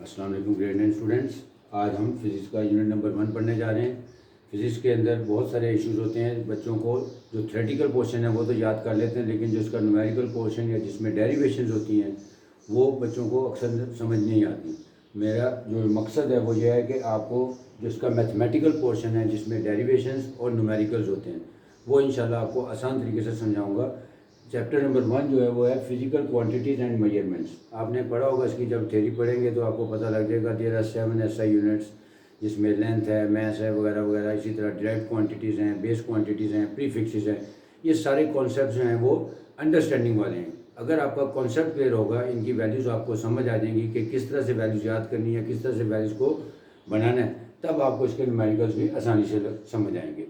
अस्सलाम वालेकुम grade 9 students. आज हम फिज़िक्स का यूनिट नंबर 1 पढ़ने जा रहे हैं। फिज़िक्स के अंदर बहुत सारे इश्यूज होते हैं। बच्चों को जो थ्योरेटिकल पोर्शन है वो तो याद कर लेते हैं, लेकिन जो इसका न्यूमेरिकल पोर्शन या जिसमें डेरिवेशंस होती हैं वो बच्चों को अक्सर समझ नहीं आती। मेरा जो मकसद है वो ये है कि आपको जो इसका मैथमेटिकल पोर्शन है जिसमें डेरिवेशंस और न्यूमेरिकल्स होते हैं वो इंशाल्लाह आपको आसान तरीके से समझाऊँगा। चैप्टर नंबर 1 जो है वो है फिजिकल क्वांटिटीज़ एंड मेजरमेंट्स। आपने पढ़ा होगा, इसकी जब थ्योरी पढ़ेंगे तो आपको पता लग जाएगा। देयर आर 7 SI यूनिट्स जिसमें लेंथ है, मैस है वगैरह वगैरह। इसी तरह डायरेक्ट क्वांटिटीज़ हैं, बेस क्वांटिटीज़ हैं, प्रीफिक्सेस हैं। ये सारे कॉन्सेप्ट जो हैं वो अंडरस्टैंडिंग वाले हैं। अगर आपका कॉन्सेप्ट क्लियर होगा, इनकी वैल्यूज़ आपको समझ आ जाएंगी कि किस तरह से वैल्यूज़ याद करनी है, किस तरह से वैल्यूज़ को बनाना है, तब आपको इसके न्यूमेरिकल्स भी आसानी से समझ आएंगे।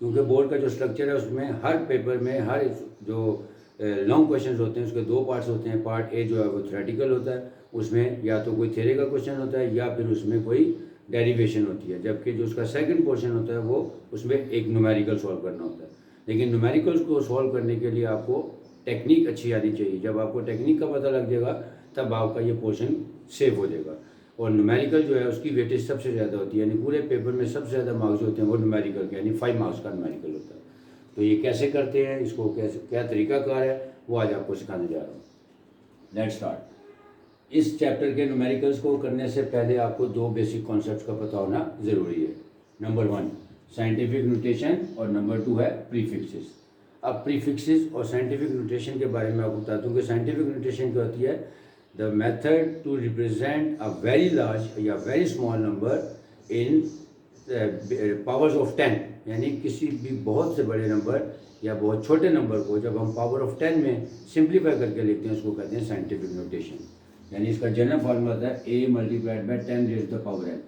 क्योंकि बोर्ड का जो स्ट्रक्चर है उसमें हर पेपर में हर जो लॉन्ग क्वेश्चंस होते हैं उसके दो पार्ट्स होते हैं। पार्ट ए जो है वो थ्योरेटिकल होता है, उसमें या तो कोई थ्योरी का क्वेश्चन होता है या फिर उसमें कोई डेरिवेशन होती है, जबकि जो उसका सेकंड पोर्शन होता है वो उसमें एक न्यूमेरिकल सॉल्व करना होता है। लेकिन न्यूमेरिकल्स को सॉल्व करने के लिए आपको टेक्निक अच्छी आनी चाहिए। जब आपको टेक्निक का पता लग जाएगा तब आपका ये पोर्शन सेव हो जाएगा। और न्यूमेरिकल जो है उसकी वेटेज सबसे ज़्यादा होती है, यानी पूरे पेपर में सबसे ज़्यादा मार्क्स जो होते हैं वो न्यूमेरिकल के, यानी 5 मार्क्स का न्यूमेरिकल होता है। तो ये कैसे करते हैं, इसको कैसे क्या तरीकाकार है, वो आज आपको सिखाने जा रहा हूँ। Let's start. इस चैप्टर के न्यूमेरिकल्स को करने से पहले आपको दो बेसिक कॉन्सेप्ट्स का पता होना ज़रूरी है। नंबर 1 साइंटिफिक नोटेशन और नंबर 2 है प्रीफिक्सेस। अब प्रीफिक्सेस और साइंटिफिक नोटेशन के बारे में आपको बताता हूँ कि साइंटिफिक नोटेशन क्या होती है। The method to represent a very large या very small number in powers of 10, यानी किसी भी बहुत से बड़े नंबर या बहुत छोटे नंबर को जब हम पावर ऑफ 10 में सिंप्लीफाई करके लिखते हैं उसको कहते हैं साइंटिफिक नोटेशन। यानी इसका जनरल फॉर्मूला होता है a multiplied by 10 raise to the power n,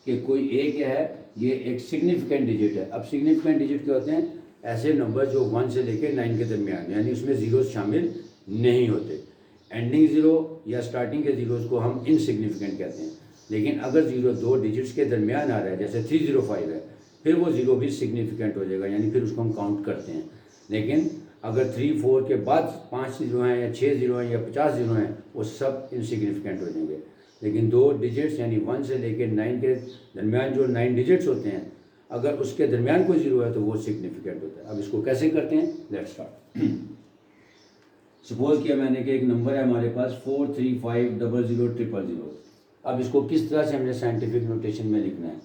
कि कोई a क्या है, ये एक सिग्निफिकेंट डिजिट है। अब सिग्निफिकेंट डिजिट क्या होते हैं, ऐसे नंबर जो 1 से लेकर 9 के दरमियान, यानी उसमें जीरो शामिल नहीं होते। एंडिंग ज़ीरो या स्टार्टिंग के ज़ीरोज़ को हम इनसिग्निफिकेंट कहते हैं। लेकिन अगर ज़ीरो दो डिजिट्स के दरमियान आ रहा है, जैसे 305 है, फिर वो ज़ीरो भी सिग्निफिकेंट हो जाएगा, यानी फिर उसको हम काउंट करते हैं। लेकिन अगर 3 4 के बाद 5 ज़ीरो हैं या 6 ज़ीरो हैं या 50 ज़ीरो हैं, वो सब इनसिग्निफिकेंट हो जाएंगे। लेकिन दो डिजिट्स यानी 1 से लेकर 9 के दरमियान जो 9 डिजिट्स होते हैं, अगर उसके दरमियान कोई ज़ीरो है तो वो सिग्निफिकेंट होता है। अब इसको कैसे करते हैं, लेट्स स्टार्ट। सपोज किया मैंने कि एक नंबर है हमारे पास 435000000। अब इसको किस तरह से हमने साइंटिफिक नोटेशन में लिखना है।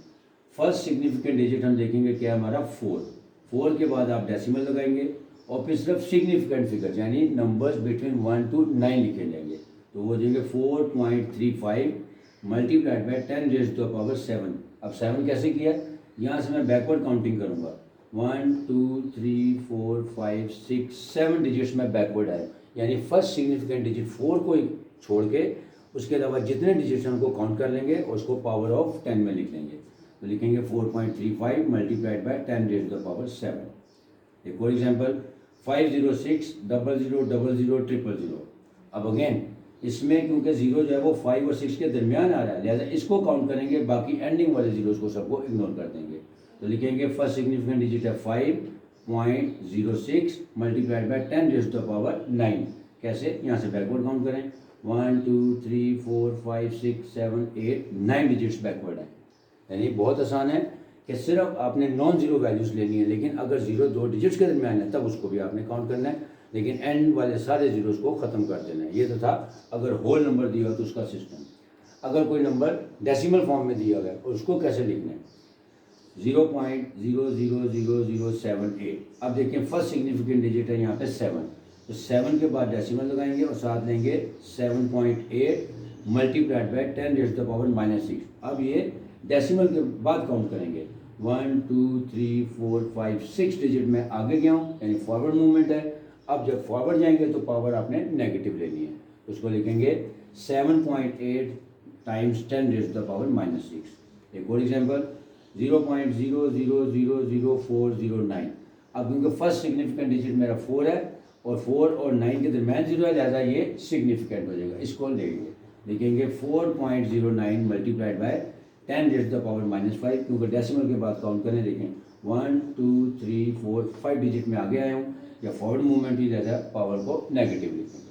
फर्स्ट सिग्निफिकेंट डिजिट हम देखेंगे क्या है हमारा 4 के बाद आप डेसिमल लगाएंगे और फिर सिर्फ सिग्निफिकेंट फिगर्स यानी नंबर्स बिटवीन 1 to 9 लिखे जाएंगे। तो वो देंगे 4.35 multiplied by 10 raise to the power 7। अब 7 कैसे किया, यहाँ से मैं बैकवर्ड काउंटिंग करूँगा। 1 2 3 4 5 6 7 डिजिट्स में बैकवर्ड आए, यानी फर्स्ट सिग्निफिकेंट डिजिट 4 को छोड़ के उसके अलावा जितने डिजिट्स हैं उनको काउंट कर लेंगे और उसको पावर ऑफ 10 में लिख लेंगे। तो लिखेंगे 4.35 multiplied by 10 raise to the power 7। एक और एग्जांपल 50600000000। अब अगेन इसमें क्योंकि जीरो जो है वो 5 और 6 के दरमियान आ रहा है, लिहाजा इसको काउंट करेंगे, बाकी एंडिंग वाले जीरोस को सबको इग्नोर कर देंगे। तो लिखेंगे फर्स्ट सिग्निफिकेंट डिजिट है 5.06 multiplied by 10 raise to the power 9। कैसे, यहाँ से बैकवर्ड काउंट करें 1 2 3 4 5 6 7 8 9 डिजिट्स बैकवर्ड है। यानी बहुत आसान है कि सिर्फ आपने नॉन जीरो वैल्यूज़ लेनी है, लेकिन अगर जीरो दो डिजिट्स के दरमियान है तब उसको भी आपने काउंट करना है, लेकिन एंड वाले सारे जीरोस को ख़त्म कर देना है। ये तो था अगर होल नंबर दिया हो तो उसका सिस्टम। अगर कोई नंबर डेसिमल फॉर्म में दिया गया और उसको कैसे लिखना है, 0.000078। अब देखिए फर्स्ट सिग्निफिकेंट डिजिट है यहाँ पे 7, तो 7 के बाद डेसिमल लगाएंगे और साथ लेंगे 7.8 multiplied by 10 raise to the power -6। अब ये डेसिमल के बाद काउंट करेंगे 1 2 3 4 5 6 डिजिट में आगे गया हूँ, यानी फॉरवर्ड मूवमेंट है। अब जब फॉरवर्ड जाएंगे तो पावर आपने नेगेटिव लेनी है, उसको लिखेंगे 7.8 times 10 raise to the power -6। एक और एग्जांपल 0.00000409। अब क्योंकि फर्स्ट सिग्निफिकेंट डिजिट मेरा 4 है और 4 और 9 के दरमियान जीरो है, लिहाजा ये सिग्निफिकेंट हो जाएगा, इसको लेंगे लिखेंगे 4.09 multiplied by 10 raise to the power -5। क्योंकि डेसिमल के बाद काउंट करें, देखें 1 2 3 4 5 डिजिट में आगे आया हूँ, या फॉरवर्ड मूवमेंट ही रहता है, पावर को नेगेटिव लिखेंगे।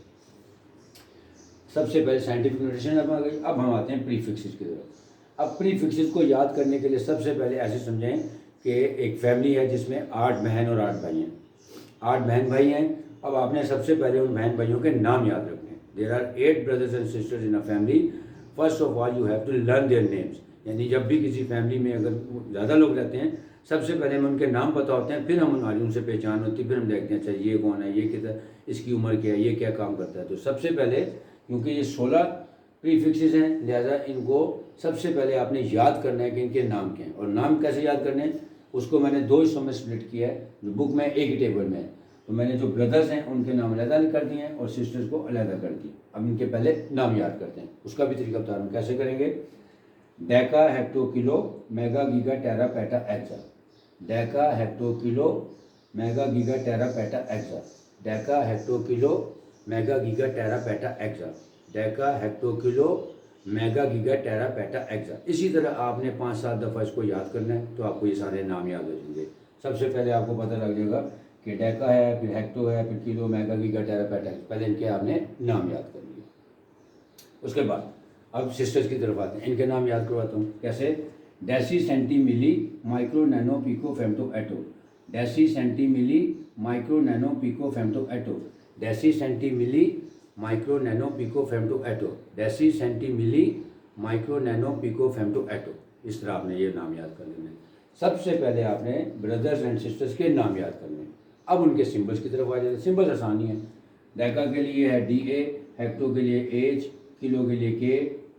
सबसे पहले साइंटिफिक नोटेशन अब आ गई। अब हम आते हैं प्रीफिक्सेस की तरफ। अब प्रीफिक्सेस को याद करने के लिए सबसे पहले ऐसे समझें कि एक फैमिली है जिसमें 8 बहन और 8 भाई हैं। 8 बहन भाई हैं। अब आपने सबसे पहले उन बहन भाइयों के नाम याद रखने हैं। There are 8 brothers and sisters in a family. First of all you have to learn their names. यानी जब भी किसी फैमिली में अगर ज़्यादा लोग रहते हैं, सबसे पहले हमें उनके नाम पता होते हैं, फिर हम उनसे पहचान होती है, फिर हम देखते हैं अच्छा ये कौन है, ये कितना, इसकी उम्र क्या है, ये क्या काम करता है। तो सबसे पहले क्योंकि ये 16 प्रीफिक्सेस हैं, लिहाजा इनको सबसे पहले आपने याद करना है कि इनके नाम क्या हैं। और नाम कैसे याद करने हैं उसको मैंने 2 हिस्सों में स्प्लिट किया है, जो बुक में एक ही टेबल में है। तो मैंने जो ब्रदर्स हैं उनके नाम अलहदा कर दिए हैं और सिस्टर्स को अलहदा कर दिए। अब इनके पहले नाम याद करते हैं, उसका भी तरीका बता रहा हूँ कैसे करेंगे। Deca hecto kilo mega giga tera peta exa. Deca hecto kilo mega giga tera peta exa. Deca hecto kilo mega giga tera peta exa. Deca hecto kilo mega giga tera peta exa. इसी तरह आपने 5-7 दफ़ा इसको याद करना है, तो आपको ये सारे नाम याद हो जाएंगे। सबसे पहले आपको पता लग जाएगा कि डेका है, फिर हेक्टो है, फिर kilo mega giga tera peta exa. पहले इनके आपने नाम याद कर लिए। उसके बाद अब सिस्टर्स की तरफ आते हैं, इनके नाम याद करवाता हूँ कैसे। Deci centi milli micro nano pico femto atto. Deci centi milli micro nano pico femto atto. Deci centi milli micro nano pico femto atto. Deci centi milli micro nano pico femto atto. इस तरह आपने ये नाम याद कर लेने। सबसे पहले आपने ब्रदर्स एंड सिस्टर्स के नाम याद करने। अब उनके सिंबल्स की तरफ आ जाते हैं। सिंबल्स आसानी है। डेका के लिए है DA, हेक्टो के लिए H, किलो के लिए K,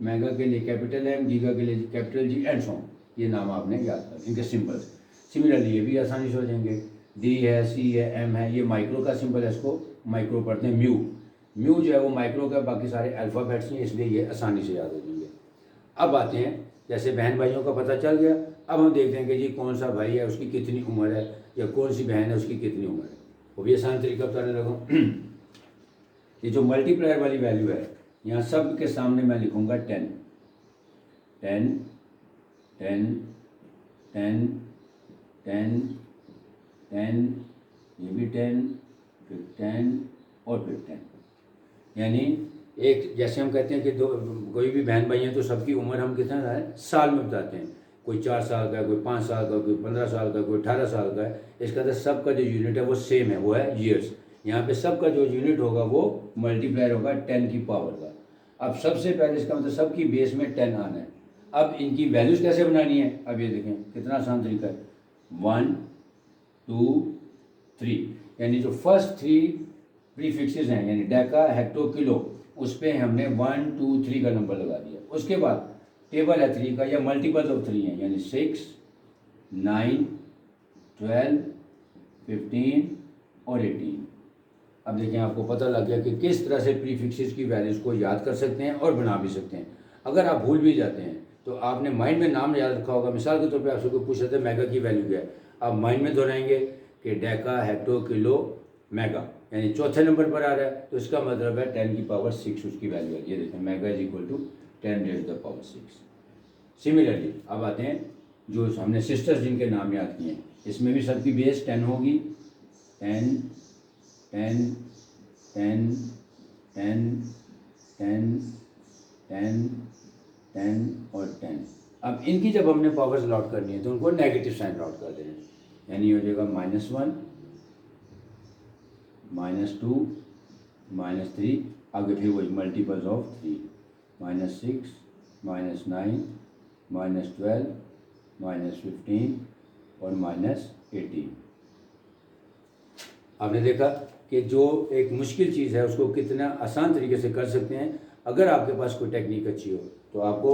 मेगा के लिए कैपिटल M, गीगा के लिए कैपिटल G एंड सो। ये नाम आपने याद कर इनके सिंबल्स। सिमिलरली ये भी आसानी से हो जाएंगे। D है, C है, M है। ये माइक्रो का सिंबल है, इसको माइक्रो पढ़ते हैं म्यू। म्यू जो है वो माइक्रो का, बाकी सारे अल्फ़ाबेट्स हैं, इसलिए ये आसानी से याद हो जाएंगे। अब आते हैं, जैसे बहन भाइयों का पता चल गया, अब हम देखते हैं कि जी कौन सा भाई है, उसकी कितनी उम्र है, या कौन सी बहन है उसकी कितनी उम्र है। वो भी आसान तरीका बताने लगा। ये जो मल्टीप्लायर वाली वैल्यू है, यहाँ सब के सामने मैं लिखूँगा 10 10 10 10 10 10, ये भी 10, फिर 10 और फिर 10। यानी एक, जैसे हम कहते हैं कि कोई भी बहन भाई हैं तो सबकी उम्र हम कितना है साल में बताते हैं। कोई 4 साल का है, कोई 5 साल का, कोई 15 साल का, कोई 18 साल का है। इसका तो सबका जो यूनिट है वो सेम है, वो है ईयर्स। यहाँ पे सबका जो यूनिट होगा वो मल्टीप्लायर होगा 10 की पावर का। अब सबसे पहले इसका मतलब सबकी बेस में 10 आना है। अब इनकी वैल्यूज़ कैसे बनानी है, अब ये देखें कितना आसान तरीका है। 1 2 3, यानी जो फर्स्ट 3 प्रीफिक्सेस हैं, यानी डेका हेक्टो किलो, उस पर हमने 1 2 3 का नंबर लगा दिया। उसके बाद टेबल है 3 का, या मल्टीपल्स ऑफ 3 है, यानी 6 9 12 15 और 18। अब देखिए आपको पता लग गया कि किस तरह से प्रीफिक्सेस की वैल्यूज़ को याद कर सकते हैं और बना भी सकते हैं। अगर आप भूल भी जाते हैं तो आपने माइंड में नाम याद रखा होगा। मिसाल के तौर पे आपसे कोई पूछ रहे थे मेगा की वैल्यू क्या है, आप माइंड में दोहराएंगे कि डेका हेक्टो किलो मेगा, यानी चौथे नंबर पर आ रहा है, तो इसका मतलब है 10 की पावर 6 उसकी वैल्यू है। ये देखें mega is equal to 10 raise to the power 6। Similarly अब आते हैं जो हमने सिस्टर्स जिनके नाम याद किए हैं, इसमें भी सबकी बेस 10 होगी। 10 10 10 10 10 10 10 और 10। अब इनकी जब हमने पावर्स लॉट करनी है तो उनको नेगेटिव साइन लॉट कर देना है, यानी हो जाएगा -1 -2 -3, आगे फिर वही मल्टीपल्स ऑफ 3, -6 -9 -12 -15 और -18। आपने देखा कि जो एक मुश्किल चीज़ है उसको कितना आसान तरीके से कर सकते हैं। अगर आपके पास कोई टेक्निक अच्छी हो तो आपको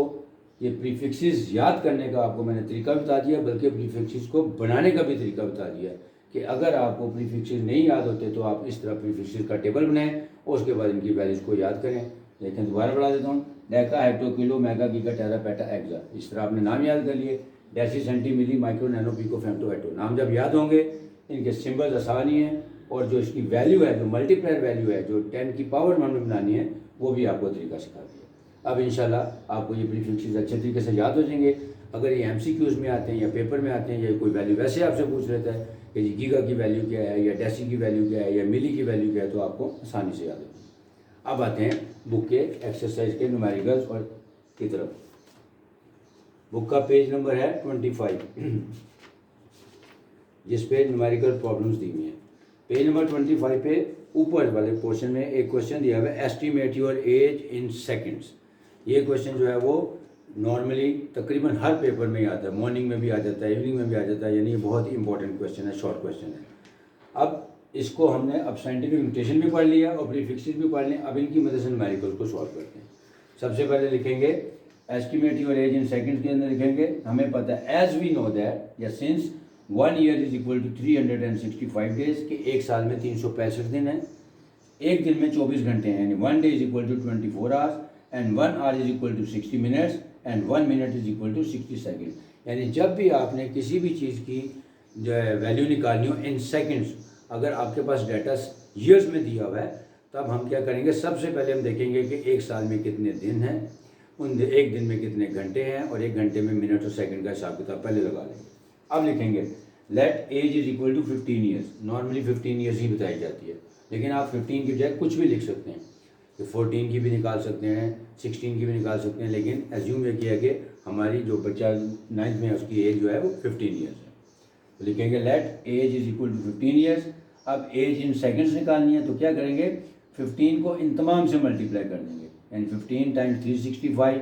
ये प्रीफिक्सेस याद करने का आपको मैंने तरीका बता दिया, बल्कि प्रीफिक्सेस को बनाने का भी तरीका बता दिया कि अगर आपको प्रीफिक्सेस नहीं याद होते तो आप इस तरह प्रीफिक्सेस का टेबल बनाएं और उसके बाद इनकी वैल्यूज़ को याद करें। लेकिन दोबारा बढ़ा देता हूँ, deca hecto kilo mega giga tera peta exa. इस तरह आपने नाम याद कर लिए। Deci centi milli micro nano pico femto atto. नाम जब याद होंगे, इनके सिंबल्स आसान ही हैं, और जो इसकी वैल्यू है, जो मल्टीप्लायर वैल्यू है, जो 10 की पावर हमने बनानी है, वो भी आपको तरीका सिखा दिया। अब इंशाल्लाह आपको ये प्रीफिक्सेस अच्छे तरीके से याद हो जाएंगे। अगर ये MCQs में आते हैं या पेपर में आते हैं, या कोई वैल्यू वैसे आपसे पूछ लेता है कि जी गीगा की वैल्यू क्या है, या डेसी की वैल्यू क्या है, या मिली की वैल्यू क्या है, तो आपको आसानी से याद होगी। अब आते हैं बुक के एक्सरसाइज के न्यूमेरिकल्स और की तरफ। बुक का पेज नंबर है 25 जिस पे न्यूमेरिकल प्रॉब्लम्स दी हुई हैं। पेज नंबर 25 पे ऊपर वाले पोर्शन में एक क्वेश्चन दिया हुआ है, estimate your age in seconds. ये क्वेश्चन जो है वो नॉर्मली तकरीबन हर पेपर में ही आता है, मॉर्निंग में भी आ जाता है, इवनिंग में भी आ जाता है, यानी ये बहुत ही इंपॉर्टेंट क्वेश्चन है, शॉर्ट क्वेश्चन है। अब इसको हमने अब साइंटिफिक नोटेशन भी पढ़ लिया और प्रीफिक्सेस भी पढ़ लिए। अब इनकी मदद से न्यूमेरिकल को सॉल्व करते हैं। सबसे पहले लिखेंगे estimate your age in seconds के अंदर लिखेंगे, हमें पता है एज वी नो दैट या since 1 year is equal to 365 days, कि एक साल में 365 दिन है, एक दिन में 24 घंटे हैं, यानी 1 day is equal to 24 hours and 1 hour is equal to 60 minutes and 1 minute is equal to 60 second. यानी जब भी आपने किसी भी चीज़ की जो है वैल्यू निकालनी हो इन सेकेंड्स, अगर आपके पास डाटा ईयर्स में दिया हुआ है, तब हम क्या करेंगे, सबसे पहले हम देखेंगे कि एक साल में कितने दिन हैं, एक दिन में कितने घंटे हैं, और एक घंटे में मिनट और सेकंड का हिसाब किताब पहले लगा लेंगे। अब लिखेंगे let age is equal to 15 years. Normally 15 years ही बताई जाती है, लेकिन आप 15 की बजाय कुछ भी लिख सकते हैं, तो 14 की भी निकाल सकते हैं, 16 की भी निकाल सकते हैं, लेकिन एज्यूम ये किया कि हमारी जो बच्चा 9th में है उसकी एज जो है वो 15 ईयर्स है, तो लिखेंगे let age is equal to 15 years. अब एज इन सेकंड्स निकालनी है, तो क्या करेंगे, 15 को इन तमाम से मल्टीप्लाई कर देंगे, यानी 15 times 365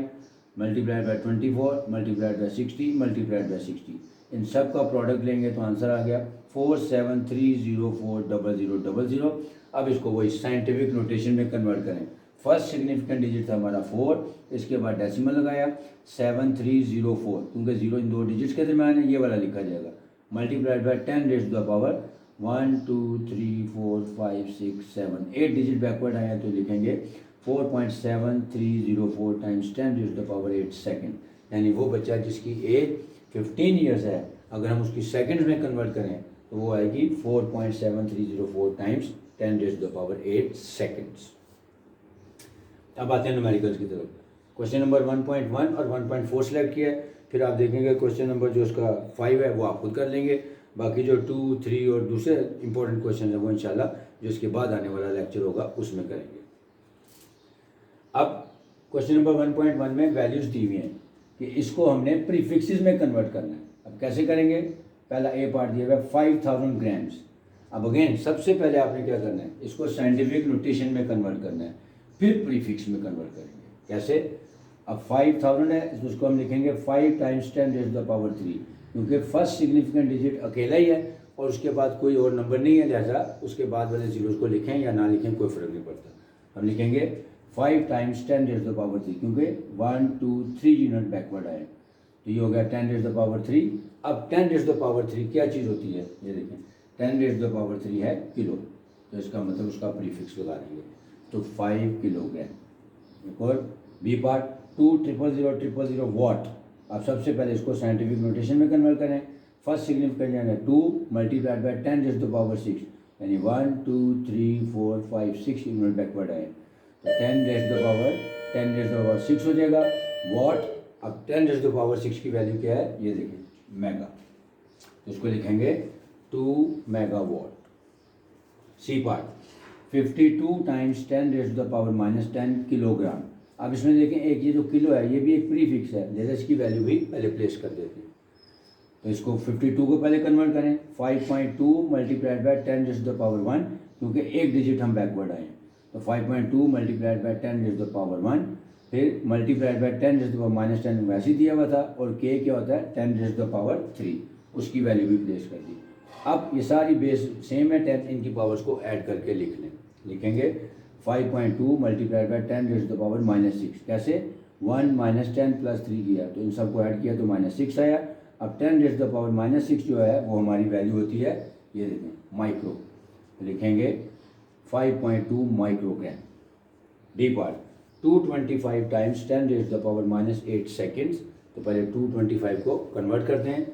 multiplied by 24 multiplied by 60 multiplied by 60, इन सब का प्रोडक्ट लेंगे तो आंसर आ गया 4730400000। अब इसको वही साइंटिफिक नोटेशन में कन्वर्ट करें। फर्स्ट सिग्निफिकेंट डिजिट था हमारा 4, इसके बाद डेसिमल लगाया 7304, क्योंकि 0 इन दो डिजिट्स के दरम्यान है, ये वाला लिखा जाएगा, multiplied by 10 raise to the power 1 2 3 4 5 6 7 8 digit backward आया तो लिखेंगे 4.7304 times 10 raise to the power 8 second. यानी वो बच्चा जिसकी एज 15 ईयर्स है, अगर हम उसकी सेकंड्स में कन्वर्ट करें तो वो आएगी 4.7304 times 10 raise to the power 8 seconds. अब आते हैं न्यूमेरिकल्स की तरफ। क्वेश्चन नंबर 1.1 और 1.4 सेलेक्ट किया है, फिर आप देखेंगे क्वेश्चन नंबर जो उसका 5 है वो आप खुद कर लेंगे, बाकी जो 2, 3 और दूसरे इंपॉर्टेंट क्वेश्चन है वो इंशाल्लाह जो इसके बाद आने वाला लेक्चर होगा उसमें करेंगे। अब क्वेश्चन नंबर 1.1 में वैल्यूज़ दी हुई हैं कि इसको हमने प्रीफिक्सेस में कन्वर्ट करना है। अब कैसे करेंगे, पहला ए पार्ट दिया हुआ है 5000 ग्राम्स। अब अगेन सबसे पहले आपने क्या करना है, इसको साइंटिफिक नोटेशन में कन्वर्ट करना है, फिर प्रीफिक्स में कन्वर्ट करेंगे। कैसे, अब 5000 है, उसको हम लिखेंगे 5 times 10 raise to the power 3, क्योंकि फर्स्ट सिग्निफिकेंट डिजिट अकेला ही है और उसके बाद कोई और नंबर नहीं है, लिहाजा उसके बाद वाले जीरोस को लिखें या ना लिखें कोई फ़र्क नहीं पड़ता। हम लिखेंगे 5 times 10 raise to the power 3, क्योंकि 1 2 3 यूनिट बैकवर्ड आए, तो ये हो गया 10 रेज़ टू द पावर 3। अब 10 रेज़ टू द पावर 3 क्या चीज़ होती है, ये देखें 10 रेज़ टू द पावर 3 है किलो, तो इसका मतलब उसका प्रीफिक्स लगा देंगे, तो 5 किलोग्राम। एक और बी पार्ट 2000000 वाट। अब सबसे पहले इसको साइंटिफिक नोटेशन में कन्वर्ट करें। फर्स्ट सिग्निफिकेंट यानी 2 multiplied by 10 raise to the power 6, यानी 1 2 3 4 5 6 यूनिट बैकवर्ड आए, तो 10 रेज़ टू द पावर 6 हो जाएगा वाट। अब 10 रेज़ टू द पावर 6 की वैल्यू क्या है, ये देखें मेगा, तो इसको लिखेंगे 2 megawatt. C part 52 times 10 raise to the power -10 kilogram. अब इसमें देखें एक ये जो किलो है ये भी एक प्रीफिक्स है, जैसे इसकी वैल्यू भी पहले प्लेस कर देते हैं, तो इसको 52 को पहले कन्वर्ट करें 5.2 multiplied by 10 raise to the power 1, क्योंकि एक डिजिट हम बैकवर्ड आए, तो 5.2 multiplied by 10 raise to the power 1, फिर multiplied by 10 raise to the power -10 वैसे ही दिया हुआ था, और के क्या होता है 10 रेज़ टू द पावर 3, उसकी वैल्यू भी प्लेस कर दी। अब ये सारी बेस सेम है, 10 इनकी पावर्स को ऐड करके लिख लें। लिखेंगे 5.2 multiplied by 10 raise to the power -6, कैसे 1 -10 + 3 किया तो इन सबको ऐड किया तो -6 आया। अब 10 रेज़ टू द पावर -6 जो है वो हमारी वैल्यू होती है, ये देखें माइक्रो, तो लिखेंगे 5.2 microgram. D part 225 times 10 raise to the power -8 seconds, तो पहले 225 को कन्वर्ट करते हैं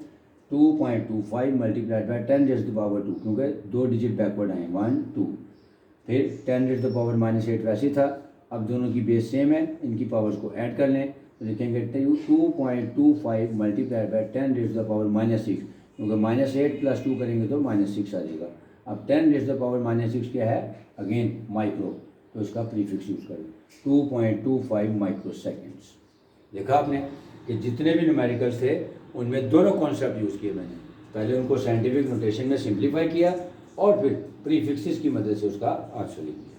2.25 multiplied by 10 raise to the power 2, क्योंकि दो डिजिट बैकवर्ड आए 1 2, फिर 10 रेज़ टू द पावर -8 वैसे था। अब दोनों की बेस सेम है, इनकी पावर्स को ऐड कर लें तो लिखेंगे 2.25 multiplied by 10 raise to the power -6, क्योंकि -8 + 2 करेंगे तो -6 आ जाएगा। अब 10 रेज़ टू द पावर -6 क्या है, अगेन माइक्रो, तो तो इसका प्रीफिक्स यूज़ करें 2.25 माइक्रोसेकेंड्स। देखा आपने कि जितने भी न्यूमेरिकल्स थे उनमें दोनों कॉन्सेप्ट यूज़ किए मैंने, पहले उनको साइंटिफिक नोटेशन में सिंप्लीफाई किया और फिर प्रीफिक्सेस की मदद से उसका आंसर लिख दिया।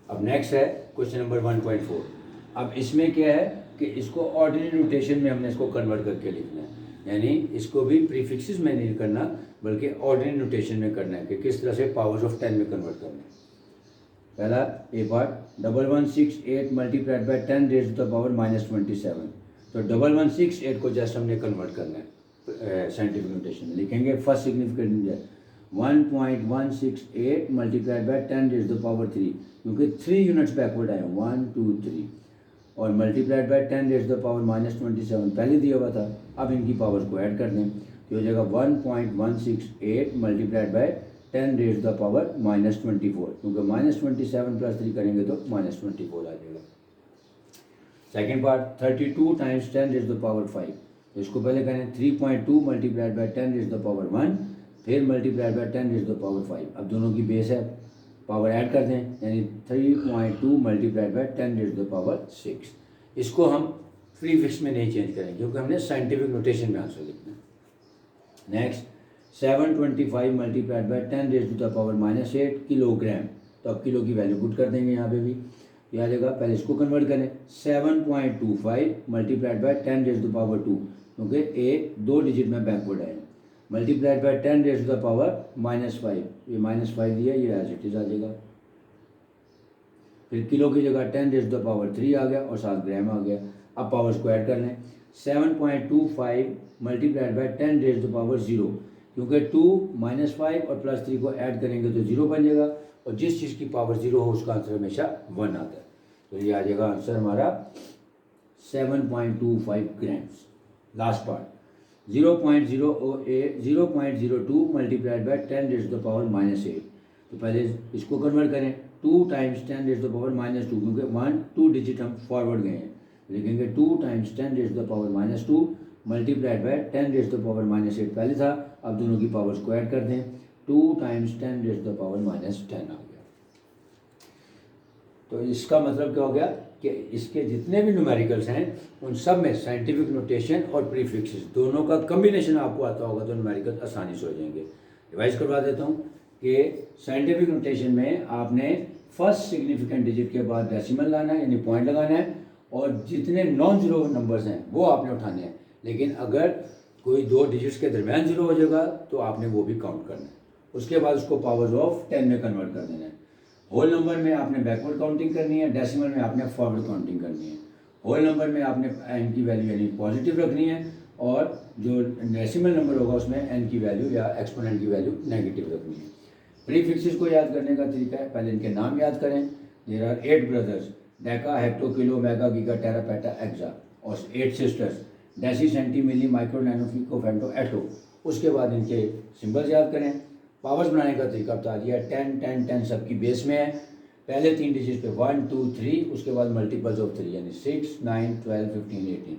अब नेक्स्ट है क्वेश्चन नंबर 1.4। अब इसमें क्या है कि इसको ऑर्डिनरी नोटेशन में हमने इसको कन्वर्ट करके लिखना है, यानी इसको भी प्रीफिक्सेस में नहीं करना बल्कि ऑर्डिनरी नोटेशन में करना है कि किस तरह से पावर्स ऑफ 10 में कन्वर्ट करना है। पहला A part 1168 multiplied by 10 raise to the power -27, तो 1168 को जस्ट हमने कन्वर्ट करना है साइंटिफिक नोटेशन में। लिखेंगे फर्स्ट सिग्निफिकेंट है 1.168 multiplied by 10 raise to the power 3, क्योंकि 3 यूनिट्स बैकवर्ड आए 1 2 3, और multiplied by 10 raise to the power -27 पहले दिया हुआ था। अब इनकी पावर्स को ऐड कर दें तो हो जाएगा 1.168 multiplied by 10 raise to the power -24, क्योंकि -27 + 3 करेंगे तो -24 आ जाएगा। Second part 32 times 10 raise to the power 5, तो इसको पहले करें 3.2 multiplied by 10 raise to the power 1, फिर multiplied by 10 raise to the power 5। अब दोनों की बेस है, पावर ऐड कर दें, यानी 3.2 multiplied by 10 raise to the power 6। इसको हम प्रीफिक्स में नहीं चेंज करेंगे क्योंकि हमने साइंटिफिक नोटेशन में आंसर लिखना है। Next 725 multiplied by 10 raise to the power -8 kilogram, तो अब किलो की वैल्यू पुट कर देंगे यहाँ पे भी, ये आ जाएगा। पहले इसको कन्वर्ट करें 7.25 multiplied by 10 raise to the power 2, क्योंकि ए 2 डिजिट में बैकवर्ड है, multiplied by 10 raise to the power -5, ये -5 दिया, ये एज इट इज आ जाएगा। फिर किलो की जगह 10 रेज़ टू द पावर 3 आ गया और 7 ग्राम आ गया। अब पावर्स को ऐड कर लें 7.25 multiplied by 10 raise to the power 0, क्योंकि 2 -5 और +3 को ऐड करेंगे तो 0 बन जाएगा, और जिस चीज़ की पावर 0 हो उसका आंसर हमेशा 1 आता है। तो ये आ जाएगा आंसर हमारा 7.25 grams. Last part 0.02 multiplied by 10 raise to the power -8, तो पहले इसको कन्वर्ट करें 2 times 10 raise to the power -2, क्योंकि 1 2 डिजिट हम फॉरवर्ड गए हैं, लिखेंगे 2 times 10 raise to the power -2 multiplied by 10 raise to the power -8 पहले था। अब दोनों की पावर्स को ऐड कर दें, 2 times 10 raise to the power -10 आ गया। तो इसका मतलब क्या हो गया कि इसके जितने भी न्यूमेरिकल्स हैं उन सब में साइंटिफिक नोटेशन और प्रीफिक्सेस दोनों का कम्बिनेशन आपको आता होगा तो न्यूमेरिकल आसानी से हो जाएंगे। रिवाइज करवा देता हूँ कि साइंटिफिक नोटेशन में आपने फर्स्ट सिग्निफिकेंट डिजिट के बाद डेसिमल लाना है, यानी पॉइंट लगाना है, और जितने नॉन जीरो नंबर्स हैं वो आपने उठाने हैं। लेकिन अगर कोई 2 डिजिट्स के दरमियान जीरो हो जाएगा तो आपने वो भी काउंट करना है। उसके बाद उसको पावर्स ऑफ 10 में कन्वर्ट कर देना है। होल नंबर में आपने बैकवर्ड काउंटिंग करनी है, डेसिमल में आपने फॉरवर्ड काउंटिंग करनी है। होल नंबर में आपने एन की वैल्यू यानी पॉजिटिव रखनी है, और जो डेसिमल नंबर होगा उसमें एन की वैल्यू या एक्सपोनेंट की वैल्यू नेगेटिव रखनी है। प्रीफिक्सेस को याद करने का तरीका है, पहले इनके नाम याद करें। There are 8 brothers, deca hecto kilo mega giga tera peta exa, और 8 sisters, deci centi milli micro nano pico femto atto. उसके बाद इनके सिंबल्स याद करें। पावर्स बनाने का तरीका बता दिया, 10 10 10 सबकी बेस में है। पहले 3 डिजिट पे 1 2 3, उसके बाद मल्टीपल्स ऑफ 3 यानी 6 9 12 15 18।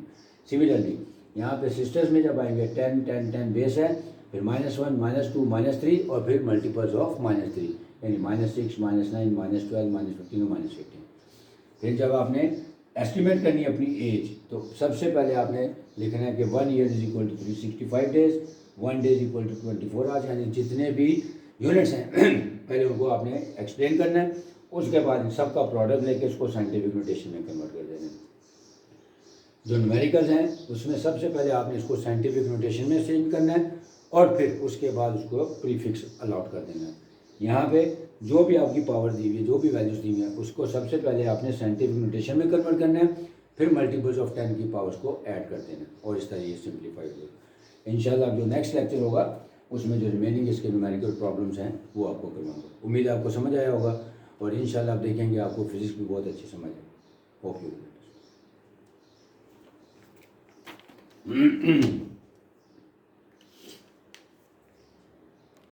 सिमिलरली यहाँ पे सिस्टर्स में जब आएंगे 10 10 10 बेस है, फिर -1 -2 -3 और फिर मल्टीपल्स ऑफ -3 यानी -6 -9 -12 -15 और -18। फिर जब आपने एस्टिमेट करनी है अपनी एज, तो सबसे पहले आपने लिखना है कि 1 year is equal to 365 days, 1 day is equal to 24 hours, यानी जितने भी यूनिट्स हैं पहले उनको आपने एक्सप्लेन करना है। उसके बाद इन सब का प्रोडक्ट लेके उसको साइंटिफिक नोटेशन में कन्वर्ट कर देना है। जो न्यूमेरिकल्स हैं उसमें सबसे पहले आपने इसको साइंटिफिक नोटेशन में चेंज करना है, और फिर उसके बाद उसको प्रीफिक्स अलॉट कर देना है। यहाँ पे जो भी आपकी पावर दी हुई है, जो भी वैल्यूज दी हुई है, उसको सबसे पहले आपने साइंटिफिक नोटेशन में कन्वर्ट करना है, फिर मल्टीपल्स ऑफ 10 की पावर्स को ऐड कर देना है, और इस तरह ये सिंप्लीफाइड होगा। इंशाल्लाह जो नेक्स्ट लेक्चर होगा उसमें जो रिमेनिंग इसके न्यूमेरिकल प्रॉब्लम्स हैं वो आपको करवाऊंगा। उम्मीद है आपको समझ आया होगा, और इंशाल्लाह आप देखेंगे आपको फिजिक्स भी बहुत अच्छी समझ आएगी। Hope you